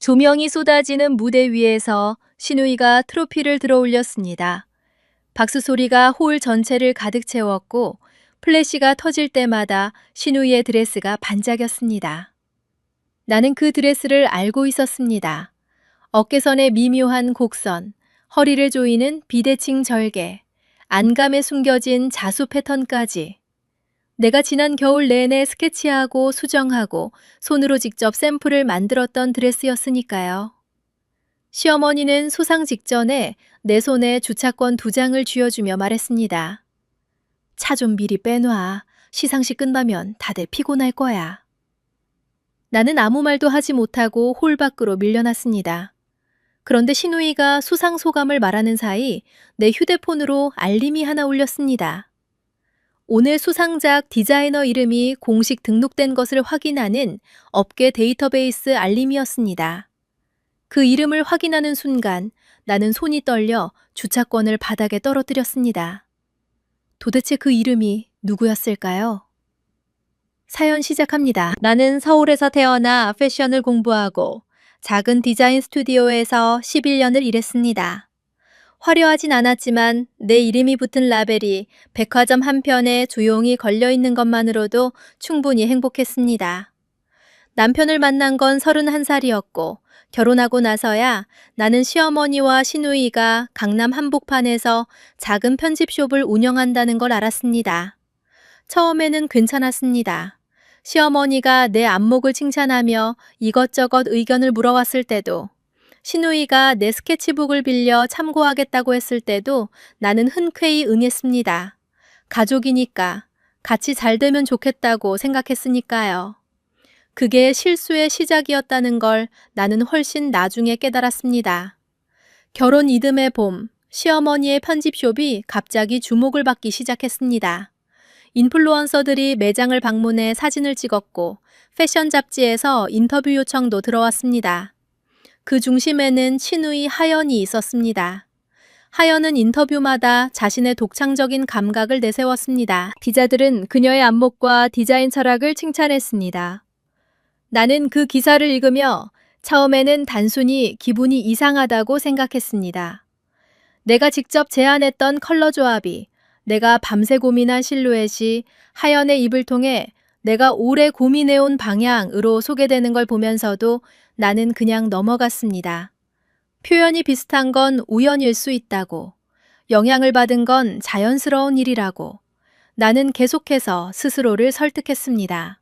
조명이 쏟아지는 무대 위에서 신우이가 트로피를 들어 올렸습니다. 박수 소리가 홀 전체를 가득 채웠고 플래시가 터질 때마다 신우이의 드레스가 반짝였습니다. 나는 그 드레스를 알고 있었습니다. 어깨선의 미묘한 곡선, 허리를 조이는 비대칭 절개, 안감에 숨겨진 자수 패턴까지. 내가 지난 겨울 내내 스케치하고 수정하고 손으로 직접 샘플을 만들었던 드레스였으니까요. 시어머니는 수상 직전에 내 손에 주차권 2장을 쥐어주며 말했습니다. 차 좀 미리 빼놔. 시상식 끝나면 다들 피곤할 거야. 나는 아무 말도 하지 못하고 홀 밖으로 밀려났습니다. 그런데 신우이가 수상 소감을 말하는 사이 내 휴대폰으로 알림이 하나 울렸습니다. 오늘 수상작 디자이너 이름이 공식 등록된 것을 확인하는 업계 데이터베이스 알림이었습니다. 그 이름을 확인하는 순간 나는 손이 떨려 주차권을 바닥에 떨어뜨렸습니다. 도대체 그 이름이 누구였을까요? 사연 시작합니다. 나는 서울에서 태어나 패션을 공부하고 작은 디자인 스튜디오에서 11년을 일했습니다. 화려하진 않았지만 내 이름이 붙은 라벨이 백화점 한편에 조용히 걸려있는 것만으로도 충분히 행복했습니다. 남편을 만난 건 31살이었고 결혼하고 나서야 나는 시어머니와 시누이가 강남 한복판에서 작은 편집숍을 운영한다는 걸 알았습니다. 처음에는 괜찮았습니다. 시어머니가 내 안목을 칭찬하며 이것저것 의견을 물어왔을 때도, 시누이가 내 스케치북을 빌려 참고하겠다고 했을 때도 나는 흔쾌히 응했습니다. 가족이니까 같이 잘 되면 좋겠다고 생각했으니까요. 그게 실수의 시작이었다는 걸 나는 훨씬 나중에 깨달았습니다. 결혼 이듬해 봄, 시어머니의 편집숍이 갑자기 주목을 받기 시작했습니다. 인플루언서들이 매장을 방문해 사진을 찍었고 패션 잡지에서 인터뷰 요청도 들어왔습니다. 그 중심에는 친누이 하연이 있었습니다. 하연은 인터뷰마다 자신의 독창적인 감각을 내세웠습니다. 기자들은 그녀의 안목과 디자인 철학을 칭찬했습니다. 나는 그 기사를 읽으며 처음에는 단순히 기분이 이상하다고 생각했습니다. 내가 직접 제안했던 컬러 조합이, 내가 밤새 고민한 실루엣이 하연의 입을 통해 내가 오래 고민해온 방향으로 소개되는 걸 보면서도 나는 그냥 넘어갔습니다. 표현이 비슷한 건 우연일 수 있다고, 영향을 받은 건 자연스러운 일이라고, 나는 계속해서 스스로를 설득했습니다.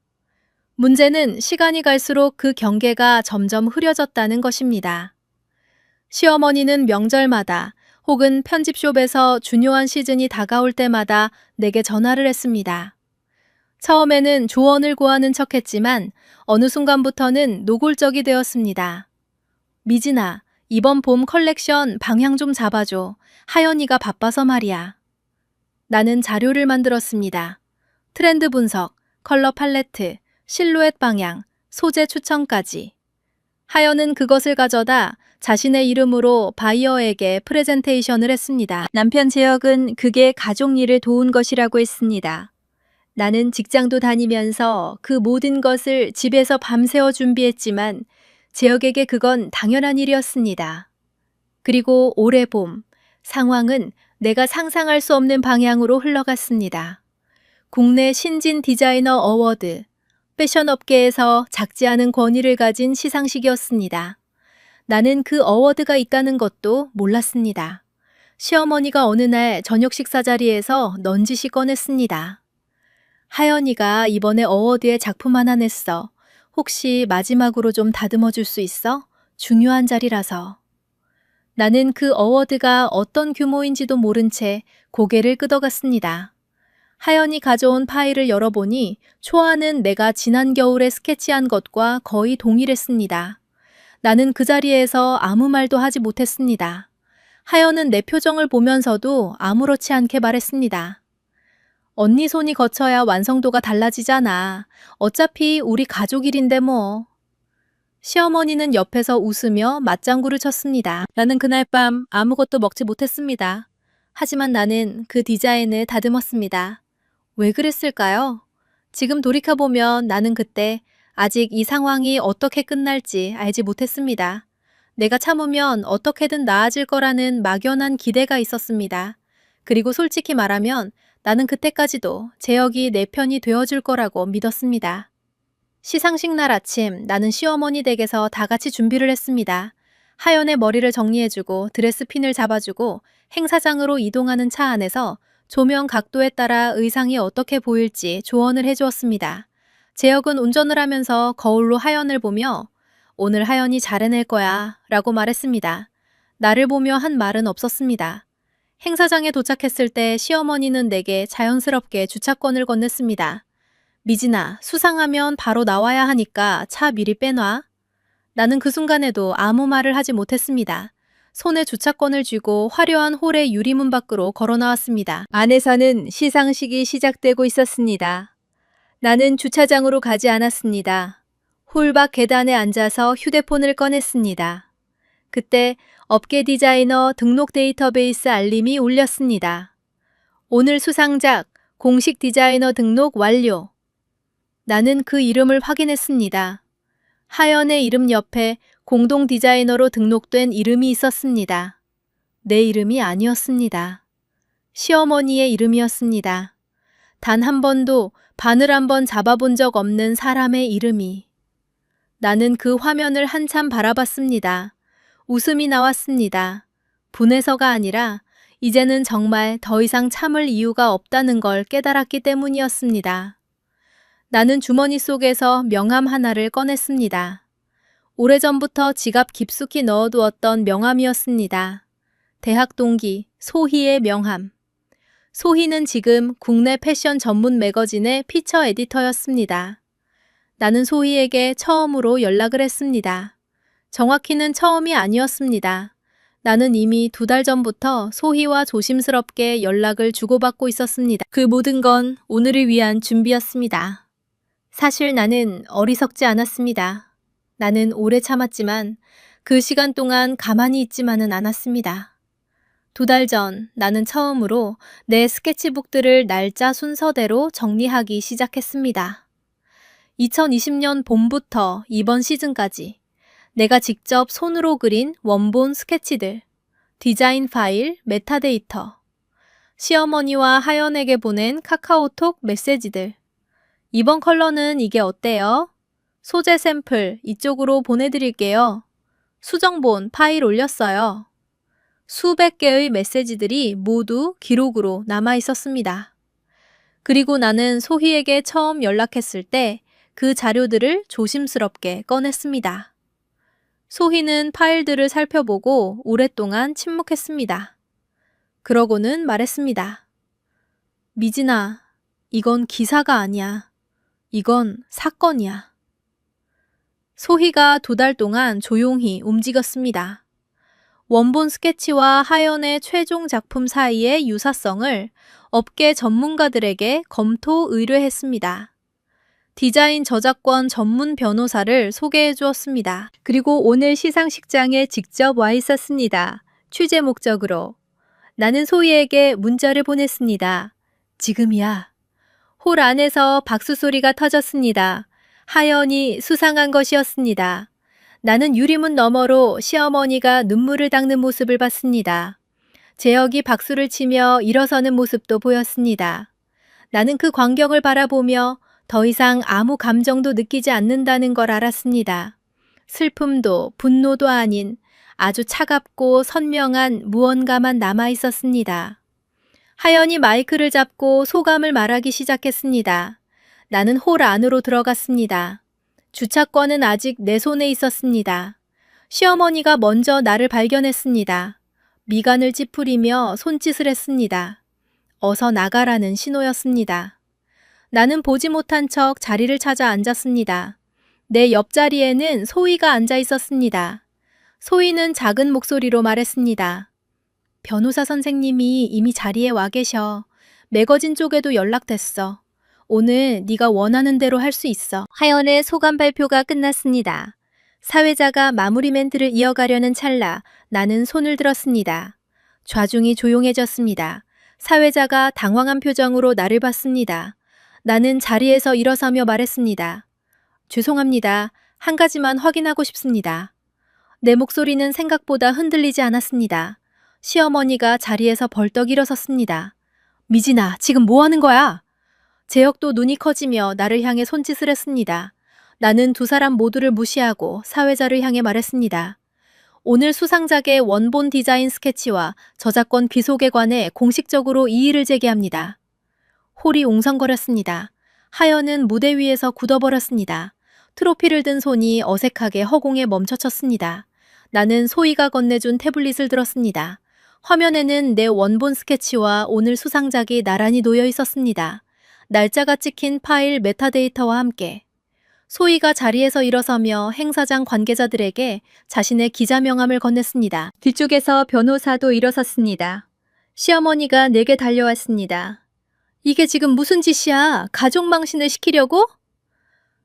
문제는 시간이 갈수록 그 경계가 점점 흐려졌다는 것입니다. 시어머니는 명절마다 혹은 편집숍에서 중요한 시즌이 다가올 때마다 내게 전화를 했습니다. 처음에는 조언을 구하는 척했지만 어느 순간부터는 노골적이 되었습니다. 미진아, 이번 봄 컬렉션 방향 좀 잡아줘. 하연이가 바빠서 말이야. 나는 자료를 만들었습니다. 트렌드 분석, 컬러 팔레트, 실루엣 방향, 소재 추천까지. 하연은 그것을 가져다 자신의 이름으로 바이어에게 프레젠테이션을 했습니다. 남편 재혁은 그게 가족 일을 도운 것이라고 했습니다. 나는 직장도 다니면서 그 모든 것을 집에서 밤새워 준비했지만 재혁에게 그건 당연한 일이었습니다. 그리고 올해 봄, 상황은 내가 상상할 수 없는 방향으로 흘러갔습니다. 국내 신진 디자이너 어워드, 패션 업계에서 작지 않은 권위를 가진 시상식이었습니다. 나는 그 어워드가 있다는 것도 몰랐습니다. 시어머니가 어느 날 저녁 식사 자리에서 넌지시 꺼냈습니다. 하연이가 이번에 어워드에 작품 하나 냈어. 혹시 마지막으로 좀 다듬어 줄 수 있어? 중요한 자리라서. 나는 그 어워드가 어떤 규모인지도 모른 채 고개를 끄덕였습니다. 하연이 가져온 파일을 열어보니 초안은 내가 지난 겨울에 스케치한 것과 거의 동일했습니다. 나는 그 자리에서 아무 말도 하지 못했습니다. 하연은 내 표정을 보면서도 아무렇지 않게 말했습니다. 언니 손이 거쳐야 완성도가 달라지잖아. 어차피 우리 가족 일인데 뭐. 시어머니는 옆에서 웃으며 맞장구를 쳤습니다. 나는 그날 밤 아무것도 먹지 못했습니다. 하지만 나는 그 디자인을 다듬었습니다. 왜 그랬을까요? 지금 돌이켜보면 나는 그때 아직 이 상황이 어떻게 끝날지 알지 못했습니다. 내가 참으면 어떻게든 나아질 거라는 막연한 기대가 있었습니다. 그리고 솔직히 말하면 나는 그때까지도 재혁이 내 편이 되어줄 거라고 믿었습니다. 시상식 날 아침 나는 시어머니 댁에서 다 같이 준비를 했습니다. 하연의 머리를 정리해주고 드레스핀을 잡아주고 행사장으로 이동하는 차 안에서 조명 각도에 따라 의상이 어떻게 보일지 조언을 해주었습니다. 재혁은 운전을 하면서 거울로 하연을 보며 오늘 하연이 잘 해낼 거야 라고 말했습니다. 나를 보며 한 말은 없었습니다. 행사장에 도착했을 때 시어머니는 내게 자연스럽게 주차권을 건넸습니다. 미진아, 수상하면 바로 나와야 하니까 차 미리 빼놔. 나는 그 순간에도 아무 말을 하지 못했습니다. 손에 주차권을 쥐고 화려한 홀의 유리문 밖으로 걸어 나왔습니다. 안에서는 시상식이 시작되고 있었습니다. 나는 주차장으로 가지 않았습니다. 홀 밖 계단에 앉아서 휴대폰을 꺼냈습니다. 그때 업계 디자이너 등록 데이터베이스 알림이 울렸습니다. 오늘 수상작 공식 디자이너 등록 완료. 나는 그 이름을 확인했습니다. 하연의 이름 옆에 공동 디자이너로 등록된 이름이 있었습니다. 내 이름이 아니었습니다. 시어머니의 이름이었습니다. 단 한 번도 바늘 한 번 잡아본 적 없는 사람의 이름이. 나는 그 화면을 한참 바라봤습니다. 웃음이 나왔습니다. 분해서가 아니라 이제는 정말 더 이상 참을 이유가 없다는 걸 깨달았기 때문이었습니다. 나는 주머니 속에서 명함 하나를 꺼냈습니다. 오래전부터 지갑 깊숙이 넣어두었던 명함이었습니다. 대학 동기 소희의 명함. 소희는 지금 국내 패션 전문 매거진의 피처 에디터였습니다. 나는 소희에게 처음으로 연락을 했습니다. 정확히는 처음이 아니었습니다. 나는 이미 2달 전부터 소희와 조심스럽게 연락을 주고받고 있었습니다. 그 모든 건 오늘을 위한 준비였습니다. 사실 나는 어리석지 않았습니다. 나는 오래 참았지만 그 시간 동안 가만히 있지만은 않았습니다. 2달 전 나는 처음으로 내 스케치북들을 날짜 순서대로 정리하기 시작했습니다. 2020년 봄부터 이번 시즌까지 내가 직접 손으로 그린 원본 스케치들, 디자인 파일, 메타데이터, 시어머니와 하연에게 보낸 카카오톡 메시지들, 이번 컬러는 이게 어때요? 소재 샘플 이쪽으로 보내드릴게요. 수정본 파일 올렸어요. 수백 개의 메시지들이 모두 기록으로 남아 있었습니다. 그리고 나는 소희에게 처음 연락했을 때 그 자료들을 조심스럽게 꺼냈습니다. 소희는 파일들을 살펴보고 오랫동안 침묵했습니다. 그러고는 말했습니다. 미진아, 이건 기사가 아니야. 이건 사건이야. 소희가 2달 동안 조용히 움직였습니다. 원본 스케치와 하연의 최종 작품 사이의 유사성을 업계 전문가들에게 검토 의뢰했습니다. 디자인 저작권 전문 변호사를 소개해 주었습니다. 그리고 오늘 시상식장에 직접 와 있었습니다. 취재 목적으로. 나는 소희에게 문자를 보냈습니다. 지금이야. 홀 안에서 박수 소리가 터졌습니다. 하연이 수상한 것이었습니다. 나는 유리문 너머로 시어머니가 눈물을 닦는 모습을 봤습니다. 재혁이 박수를 치며 일어서는 모습도 보였습니다. 나는 그 광경을 바라보며 더 이상 아무 감정도 느끼지 않는다는 걸 알았습니다. 슬픔도 분노도 아닌 아주 차갑고 선명한 무언가만 남아 있었습니다. 하연이 마이크를 잡고 소감을 말하기 시작했습니다. 나는 홀 안으로 들어갔습니다. 주차권은 아직 내 손에 있었습니다. 시어머니가 먼저 나를 발견했습니다. 미간을 찌푸리며 손짓을 했습니다. 어서 나가라는 신호였습니다. 나는 보지 못한 척 자리를 찾아 앉았습니다. 내 옆자리에는 소희가 앉아 있었습니다. 소희는 작은 목소리로 말했습니다. 변호사 선생님이 이미 자리에 와 계셔. 매거진 쪽에도 연락됐어. 오늘 네가 원하는 대로 할 수 있어. 하연의 소감 발표가 끝났습니다. 사회자가 마무리 멘트를 이어가려는 찰나 나는 손을 들었습니다. 좌중이 조용해졌습니다. 사회자가 당황한 표정으로 나를 봤습니다. 나는 자리에서 일어서며 말했습니다. 죄송합니다. 한 가지만 확인하고 싶습니다. 내 목소리는 생각보다 흔들리지 않았습니다. 시어머니가 자리에서 벌떡 일어섰습니다. 미진아, 지금 뭐 하는 거야? 재혁도 눈이 커지며 나를 향해 손짓을 했습니다. 나는 두 사람 모두를 무시하고 사회자를 향해 말했습니다. 오늘 수상작의 원본 디자인 스케치와 저작권 귀속에 관해 공식적으로 이의를 제기합니다. 홀이 웅성거렸습니다. 하연은 무대 위에서 굳어버렸습니다. 트로피를 든 손이 어색하게 허공에 멈춰쳤습니다. 나는 소희가 건네준 태블릿을 들었습니다. 화면에는 내 원본 스케치와 오늘 수상작이 나란히 놓여 있었습니다. 날짜가 찍힌 파일 메타데이터와 함께. 소희가 자리에서 일어서며 행사장 관계자들에게 자신의 기자 명함을 건넸습니다. 뒤쪽에서 변호사도 일어섰습니다. 시어머니가 내게 달려왔습니다. 이게 지금 무슨 짓이야? 가족 망신을 시키려고?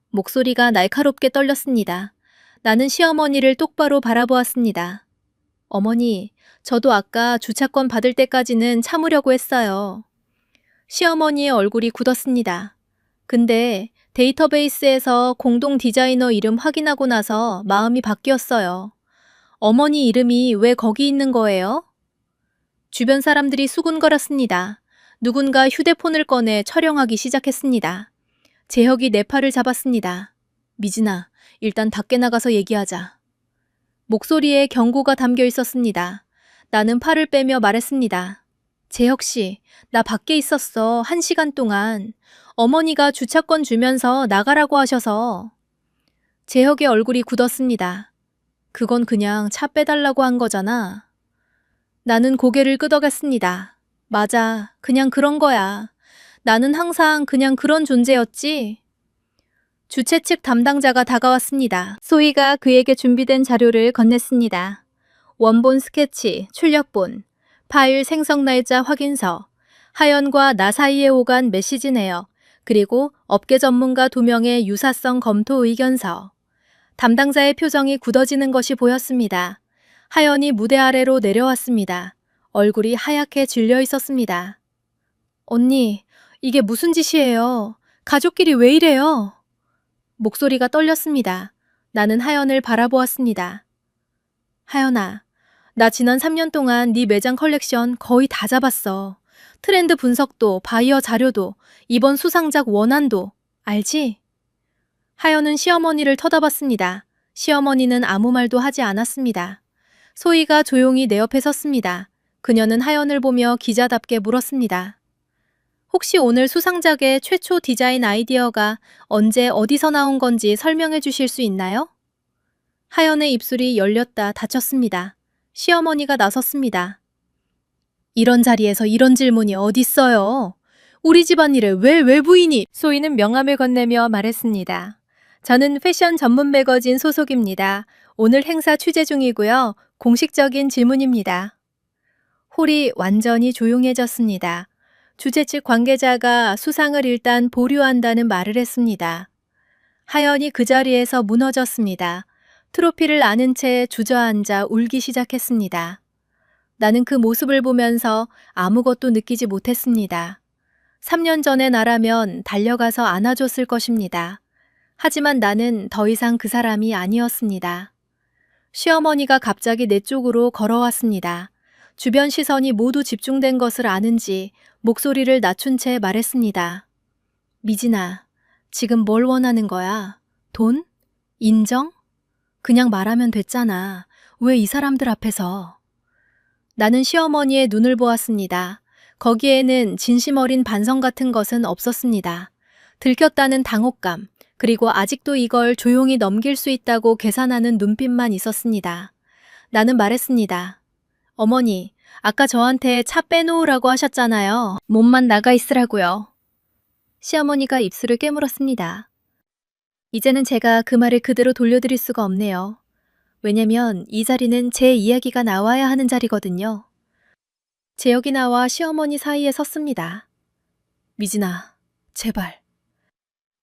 목소리가 날카롭게 떨렸습니다. 나는 시어머니를 똑바로 바라보았습니다. 어머니, 저도 아까 주차권 받을 때까지는 참으려고 했어요. 시어머니의 얼굴이 굳었습니다. 근데 데이터베이스에서 공동 디자이너 이름 확인하고 나서 마음이 바뀌었어요. 어머니 이름이 왜 거기 있는 거예요? 주변 사람들이 수군거렸습니다. 누군가 휴대폰을 꺼내 촬영하기 시작했습니다. 재혁이 내 팔을 잡았습니다. 미진아, 일단 밖에 나가서 얘기하자. 목소리에 경고가 담겨 있었습니다. 나는 팔을 빼며 말했습니다. 재혁 씨, 나 밖에 있었어. 1시간 동안. 어머니가 주차권 주면서 나가라고 하셔서. 재혁의 얼굴이 굳었습니다. 그건 그냥 차 빼달라고 한 거잖아. 나는 고개를 끄덕였습니다. 맞아, 그냥 그런 거야. 나는 항상 그냥 그런 존재였지. 주최 측 담당자가 다가왔습니다. 소희가 그에게 준비된 자료를 건넸습니다. 원본 스케치, 출력본, 파일 생성 날짜 확인서, 하연과 나 사이에 오간 메시지 내역, 그리고 업계 전문가 2명의 유사성 검토 의견서. 담당자의 표정이 굳어지는 것이 보였습니다. 하연이 무대 아래로 내려왔습니다. 얼굴이 하얗게 질려 있었습니다. 언니, 이게 무슨 짓이에요? 가족끼리 왜 이래요? 목소리가 떨렸습니다. 나는 하연을 바라보았습니다. 하연아, 나 지난 3년 동안 네 매장 컬렉션 거의 다 잡았어. 트렌드 분석도, 바이어 자료도, 이번 수상작 원안도, 알지? 하연은 시어머니를 쳐다봤습니다. 시어머니는 아무 말도 하지 않았습니다. 소희가 조용히 내 옆에 섰습니다. 그녀는 하연을 보며 기자답게 물었습니다. 혹시 오늘 수상작의 최초 디자인 아이디어가 언제 어디서 나온 건지 설명해 주실 수 있나요? 하연의 입술이 열렸다 닫혔습니다. 시어머니가 나섰습니다. 이런 자리에서 이런 질문이 어딨어요? 우리 집안일에 왜 외부인이? 소희는 명함을 건네며 말했습니다. 저는 패션 전문 매거진 소속입니다. 오늘 행사 취재 중이고요. 공식적인 질문입니다. 홀이 완전히 조용해졌습니다. 주최 측 관계자가 수상을 일단 보류한다는 말을 했습니다. 하연이 그 자리에서 무너졌습니다. 트로피를 안은 채 주저앉아 울기 시작했습니다. 나는 그 모습을 보면서 아무것도 느끼지 못했습니다. 3년 전의 나라면 달려가서 안아줬을 것입니다. 하지만 나는 더 이상 그 사람이 아니었습니다. 시어머니가 갑자기 내 쪽으로 걸어왔습니다. 주변 시선이 모두 집중된 것을 아는지 목소리를 낮춘 채 말했습니다. 미진아, 지금 뭘 원하는 거야? 돈? 인정? 그냥 말하면 됐잖아. 왜 이 사람들 앞에서? 나는 시어머니의 눈을 보았습니다. 거기에는 진심 어린 반성 같은 것은 없었습니다. 들켰다는 당혹감, 그리고 아직도 이걸 조용히 넘길 수 있다고 계산하는 눈빛만 있었습니다. 나는 말했습니다. 어머니, 아까 저한테 차 빼놓으라고 하셨잖아요. 몸만 나가 있으라고요. 시어머니가 입술을 깨물었습니다. 이제는 제가 그 말을 그대로 돌려드릴 수가 없네요. 왜냐면 이 자리는 제 이야기가 나와야 하는 자리거든요. 재혁이 나와 시어머니 사이에 섰습니다. 미진아, 제발.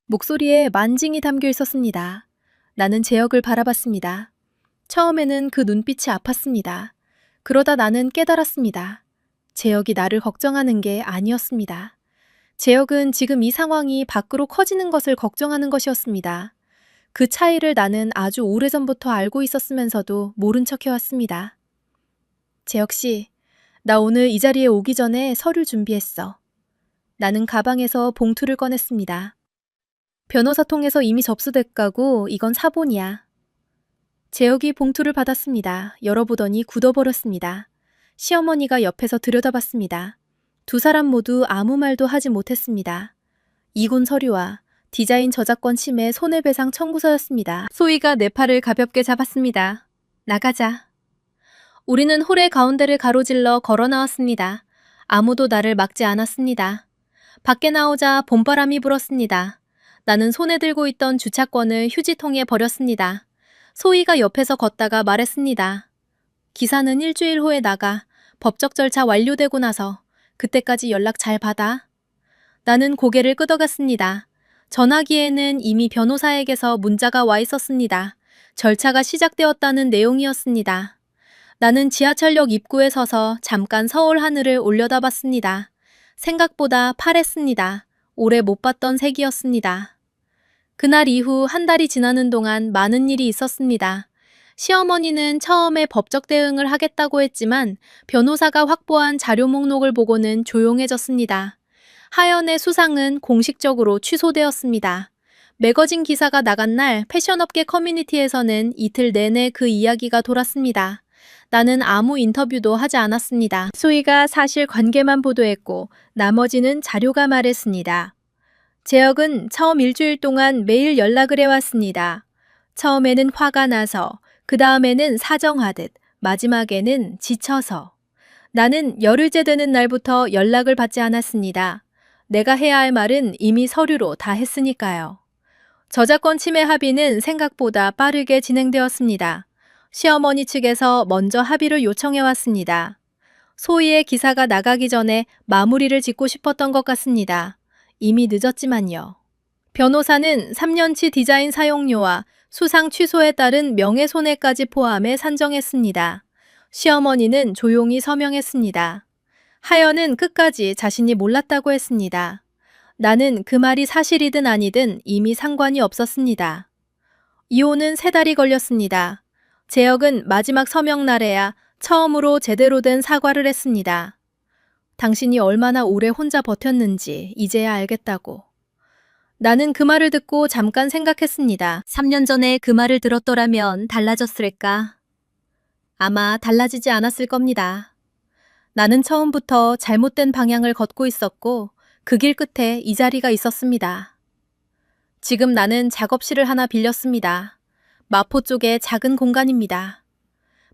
목소리에 만징이 담겨 있었습니다. 나는 재혁을 바라봤습니다. 처음에는 그 눈빛이 아팠습니다. 그러다 나는 깨달았습니다. 재혁이 나를 걱정하는 게 아니었습니다. 재혁은 지금 이 상황이 밖으로 커지는 것을 걱정하는 것이었습니다. 그 차이를 나는 아주 오래전부터 알고 있었으면서도 모른 척 해왔습니다. 재혁 씨, 나 오늘 이 자리에 오기 전에 서류 준비했어. 나는 가방에서 봉투를 꺼냈습니다. 변호사 통해서 이미 접수됐가고 이건 사본이야. 재혁이 봉투를 받았습니다. 열어보더니 굳어버렸습니다. 시어머니가 옆에서 들여다봤습니다. 두 사람 모두 아무 말도 하지 못했습니다. 이군 서류와 디자인 저작권 침해 손해배상 청구서였습니다. 소희가 내 팔을 가볍게 잡았습니다. 나가자. 우리는 홀의 가운데를 가로질러 걸어 나왔습니다. 아무도 나를 막지 않았습니다. 밖에 나오자 봄바람이 불었습니다. 나는 손에 들고 있던 주차권을 휴지통에 버렸습니다. 소희가 옆에서 걷다가 말했습니다. 기사는 일주일 후에 나가. 법적 절차 완료되고 나서. 그때까지 연락 잘 받아. 나는 고개를 끄덕였습니다. 전화기에는 이미 변호사에게서 문자가 와 있었습니다. 절차가 시작되었다는 내용이었습니다. 나는 지하철역 입구에 서서 잠깐 서울 하늘을 올려다봤습니다. 생각보다 파랬습니다. 오래 못 봤던 색이었습니다. 그날 이후 한 달이 지나는 동안 많은 일이 있었습니다. 시어머니는 처음에 법적 대응을 하겠다고 했지만 변호사가 확보한 자료 목록을 보고는 조용해졌습니다. 하연의 수상은 공식적으로 취소되었습니다. 매거진 기사가 나간 날 패션업계 커뮤니티에서는 이틀 내내 그 이야기가 돌았습니다. 나는 아무 인터뷰도 하지 않았습니다. 소희가 사실 관계만 보도했고 나머지는 자료가 말했습니다. 재혁은 처음 일주일 동안 매일 연락을 해왔습니다. 처음에는 화가 나서, 그 다음에는 사정하듯, 마지막에는 지쳐서. 나는 열흘째 되는 날부터 연락을 받지 않았습니다. 내가 해야 할 말은 이미 서류로 다 했으니까요. 저작권 침해 합의는 생각보다 빠르게 진행되었습니다. 시어머니 측에서 먼저 합의를 요청해왔습니다. 소희의 기사가 나가기 전에 마무리를 짓고 싶었던 것 같습니다. 이미 늦었지만요. 변호사는 3년치 디자인 사용료와 수상 취소에 따른 명예손해까지 포함해 산정했습니다. 시어머니는 조용히 서명했습니다. 하연은 끝까지 자신이 몰랐다고 했습니다. 나는 그 말이 사실이든 아니든 이미 상관이 없었습니다. 이혼은 3달이 걸렸습니다. 재혁은 마지막 서명 날에야 처음으로 제대로 된 사과를 했습니다. 당신이 얼마나 오래 혼자 버텼는지 이제야 알겠다고. 나는 그 말을 듣고 잠깐 생각했습니다. 3년 전에 그 말을 들었더라면 달라졌을까? 아마 달라지지 않았을 겁니다. 나는 처음부터 잘못된 방향을 걷고 있었고 그 길 끝에 이 자리가 있었습니다. 지금 나는 작업실을 하나 빌렸습니다. 마포 쪽의 작은 공간입니다.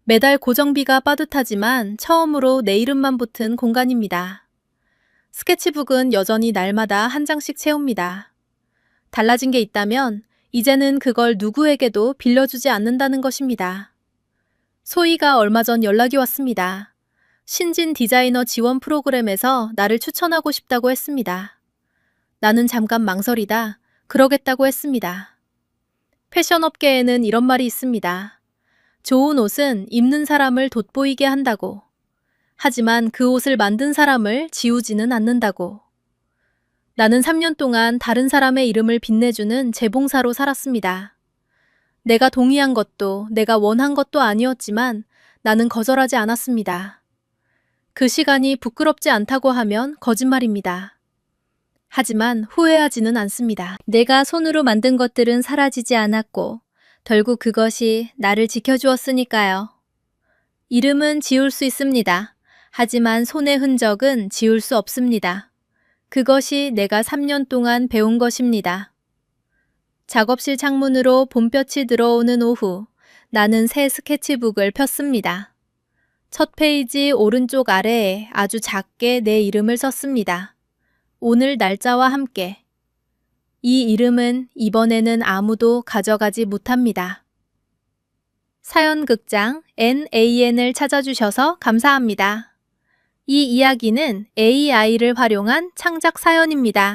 매달 고정비가 빠듯하지만 처음으로 내 이름만 붙은 공간입니다. 스케치북은 여전히 날마다 한 장씩 채웁니다. 달라진 게 있다면 이제는 그걸 누구에게도 빌려주지 않는다는 것입니다. 소희가 얼마 전 연락이 왔습니다. 신진 디자이너 지원 프로그램에서 나를 추천하고 싶다고 했습니다. 나는 잠깐 망설이다 그러겠다고 했습니다. 패션업계에는 이런 말이 있습니다. 좋은 옷은 입는 사람을 돋보이게 한다고. 하지만 그 옷을 만든 사람을 지우지는 않는다고. 나는 3년 동안 다른 사람의 이름을 빛내주는 재봉사로 살았습니다. 내가 동의한 것도 내가 원한 것도 아니었지만 나는 거절하지 않았습니다. 그 시간이 부끄럽지 않다고 하면 거짓말입니다. 하지만 후회하지는 않습니다. 내가 손으로 만든 것들은 사라지지 않았고 결국 그것이 나를 지켜주었으니까요. 이름은 지울 수 있습니다. 하지만 손의 흔적은 지울 수 없습니다. 그것이 내가 3년 동안 배운 것입니다. 작업실 창문으로 봄볕이 들어오는 오후, 나는 새 스케치북을 폈습니다. 첫 페이지 오른쪽 아래에 아주 작게 내 이름을 썼습니다. 오늘 날짜와 함께. 이 이름은 이번에는 아무도 가져가지 못합니다. 사연극장 NAN을 찾아주셔서 감사합니다. 이 이야기는 AI를 활용한 창작 사연입니다.